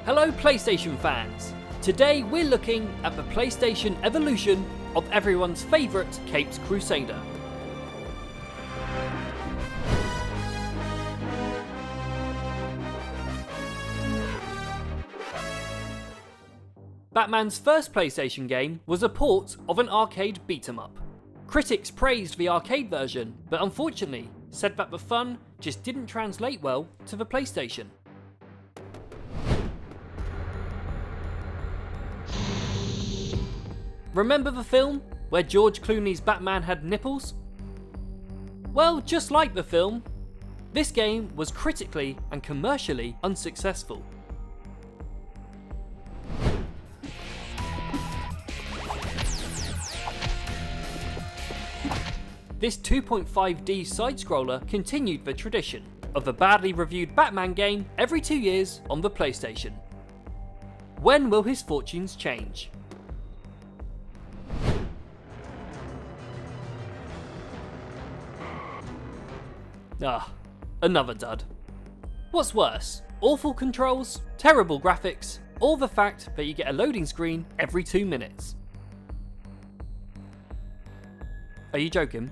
Hello PlayStation fans! Today we're looking at the PlayStation evolution of everyone's favourite Capes Crusader. Batman's first PlayStation game was a port of an arcade beat-em-up. Critics praised the arcade version, but unfortunately said that the fun just didn't translate well to the PlayStation. Remember the film where George Clooney's Batman had nipples? Well, just like the film, this game was critically and commercially unsuccessful. This 2.5D side-scroller continued the tradition of the badly reviewed Batman game every 2 years on the PlayStation. When will his fortunes change? Another dud. What's worse, awful controls, terrible graphics, or the fact that you get a loading screen every 2 minutes? Are you joking?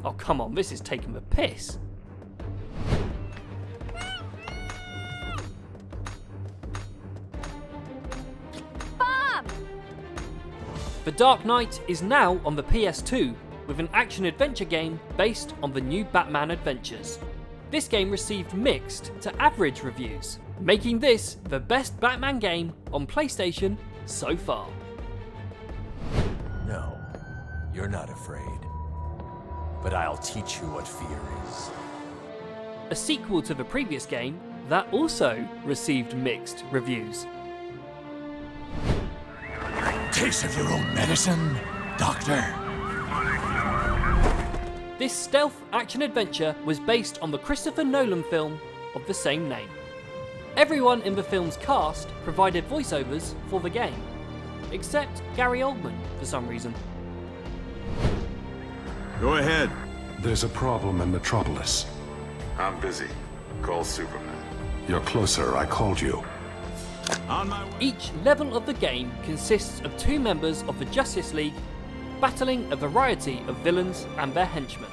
Oh come on, this is taking the piss. Bob! The Dark Knight is now on the PS2 with an action-adventure game based on the new Batman adventures. This game received mixed to average reviews, making this the best Batman game on PlayStation so far. No, you're not afraid. But I'll teach you what fear is. A sequel to the previous game that also received mixed reviews. Taste of your own medicine, Doctor. This stealth action-adventure was based on the Christopher Nolan film of the same name. Everyone in the film's cast provided voiceovers for the game, except Gary Oldman for some reason. Go ahead. There's a problem in Metropolis. I'm busy. Call Superman. You're closer, I called you. On my way. Each level of the game consists of 2 members of the Justice League battling a variety of villains and their henchmen.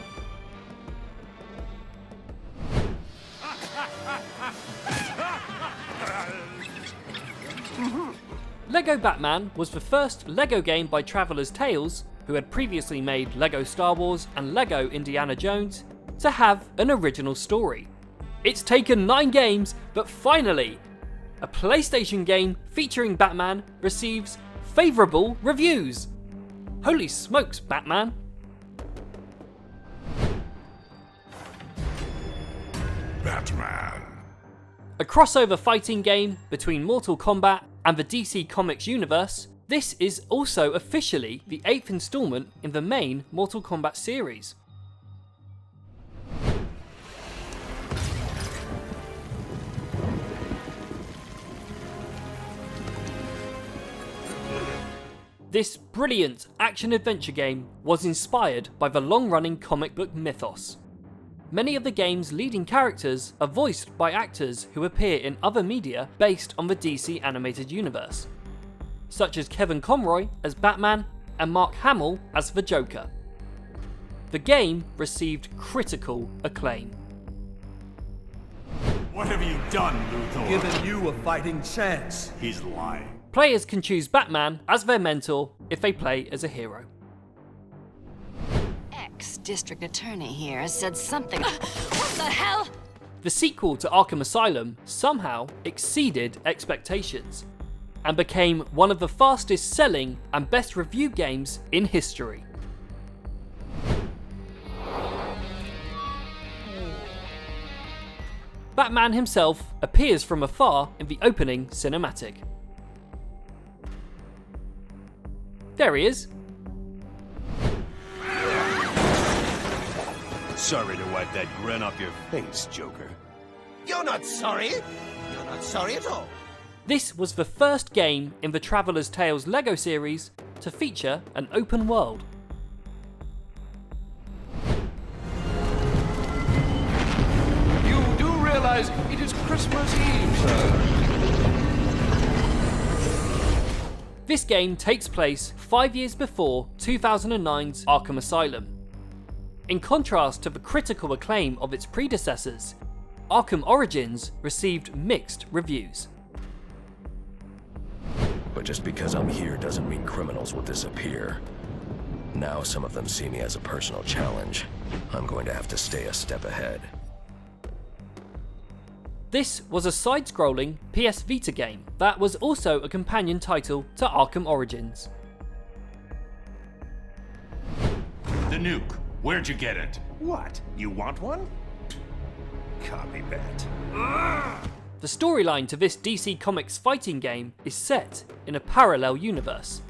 Lego Batman was the first Lego game by Traveller's Tales, who had previously made Lego Star Wars and Lego Indiana Jones, to have an original story. It's taken 9 games, but finally, a PlayStation game featuring Batman receives favourable reviews. Holy smokes, Batman! Batman. A crossover fighting game between Mortal Kombat and the DC Comics universe, this is also officially the 8th instalment in the main Mortal Kombat series. This brilliant action-adventure game was inspired by the long-running comic book mythos. Many of the game's leading characters are voiced by actors who appear in other media based on the DC animated universe, such as Kevin Conroy as Batman and Mark Hamill as the Joker. The game received critical acclaim. What have you done, Luthor? Given you a fighting chance. He's lying. Players can choose Batman as their mentor if they play as a hero. Ex-district attorney here said something. What the hell? The sequel to Arkham Asylum somehow exceeded expectations and became one of the fastest selling and best reviewed games in history. Batman himself appears from afar in the opening cinematic. There he is. Sorry to wipe that grin off your face, Joker. You're not sorry. You're not sorry at all. This was the first game in the Traveller's Tales LEGO series to feature an open world. You do realize it is Christmas Eve, sir. This game takes place 5 years before 2009's Arkham Asylum. In contrast to the critical acclaim of its predecessors, Arkham Origins received mixed reviews. But just because I'm here doesn't mean criminals will disappear. Now some of them see me as a personal challenge. I'm going to have to stay a step ahead. This was a side-scrolling PS Vita game that was also a companion title to Arkham Origins. The nuke. Where'd you get it? What? You want one? Copy that. The storyline to this DC Comics fighting game is set in a parallel universe.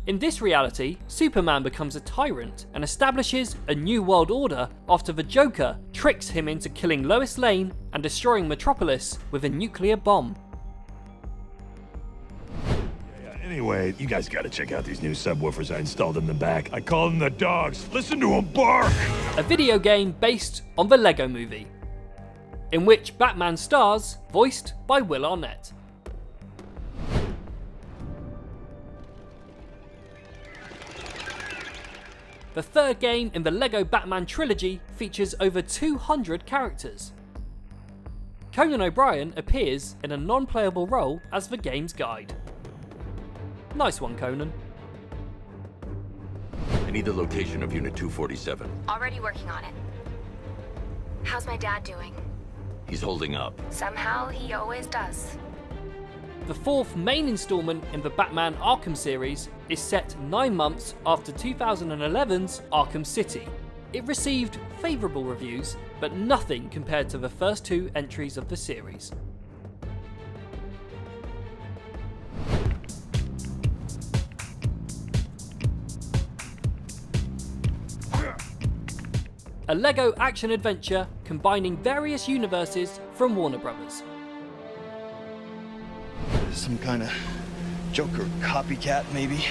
In this reality, Superman becomes a tyrant and establishes a new world order after the Joker tricks him into killing Lois Lane and destroying Metropolis with a nuclear bomb. Anyway, you guys gotta check out these new subwoofers I installed in the back. I call them the dogs. Listen to them bark! A video game based on the Lego Movie, in which Batman stars, voiced by Will Arnett. The third game in the LEGO Batman trilogy features over 200 characters. Conan O'Brien appears in a non-playable role as the game's guide. Nice one, Conan. I need the location of Unit 247. Already working on it. How's my dad doing? He's holding up. Somehow he always does. The fourth main installment in the Batman Arkham series is set 9 months after 2011's Arkham City. It received favourable reviews, but nothing compared to the first 2 entries of the series. A LEGO action-adventure combining various universes from Warner Brothers. Some kind of Joker copycat, maybe?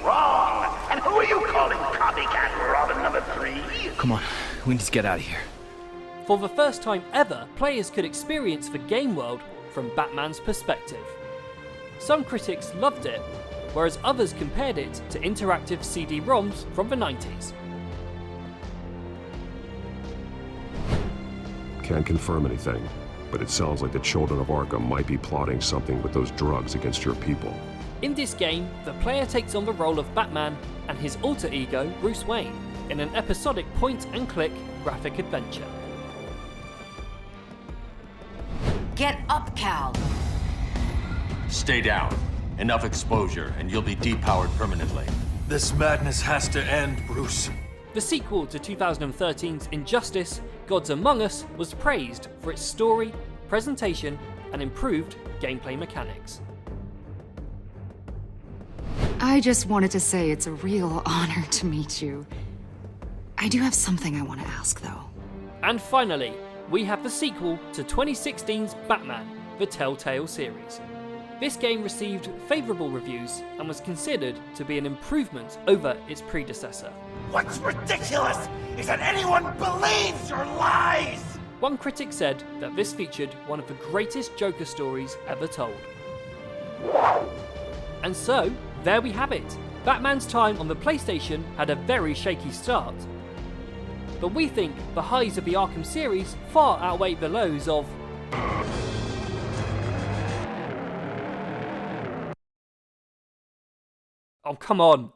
Wrong! And who are you calling copycat Robin number 3? Come on, we need to get out of here. For the first time ever, players could experience the game world from Batman's perspective. Some critics loved it, whereas others compared it to interactive CD-ROMs from the 90s. Can't confirm anything, but it sounds like the children of Arkham might be plotting something with those drugs against your people. In this game, the player takes on the role of Batman and his alter ego, Bruce Wayne, in an episodic point-and-click graphic adventure. Get up, Cal. Stay down. Enough exposure, and you'll be depowered permanently. This madness has to end, Bruce. The sequel to 2013's Injustice, Gods Among Us, was praised for its story, presentation, and improved gameplay mechanics. I just wanted to say it's a real honor to meet you. I do have something I want to ask, though. And finally, we have the sequel to 2016's Batman, the Telltale series. This game received favourable reviews and was considered to be an improvement over its predecessor. What's ridiculous is that anyone believes your lies! One critic said that this featured one of the greatest Joker stories ever told. And so, there we have it. Batman's time on the PlayStation had a very shaky start. But we think the highs of the Arkham series far outweigh the lows of... Oh, come on.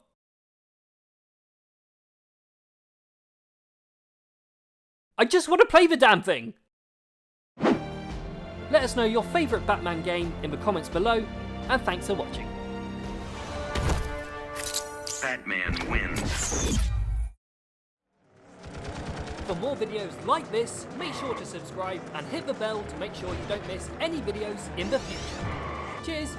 I just want to play the damn thing! Let us know your favourite Batman game in the comments below, and thanks for watching. Batman wins. For more videos like this, make sure to subscribe and hit the bell to make sure you don't miss any videos in the future. Cheers!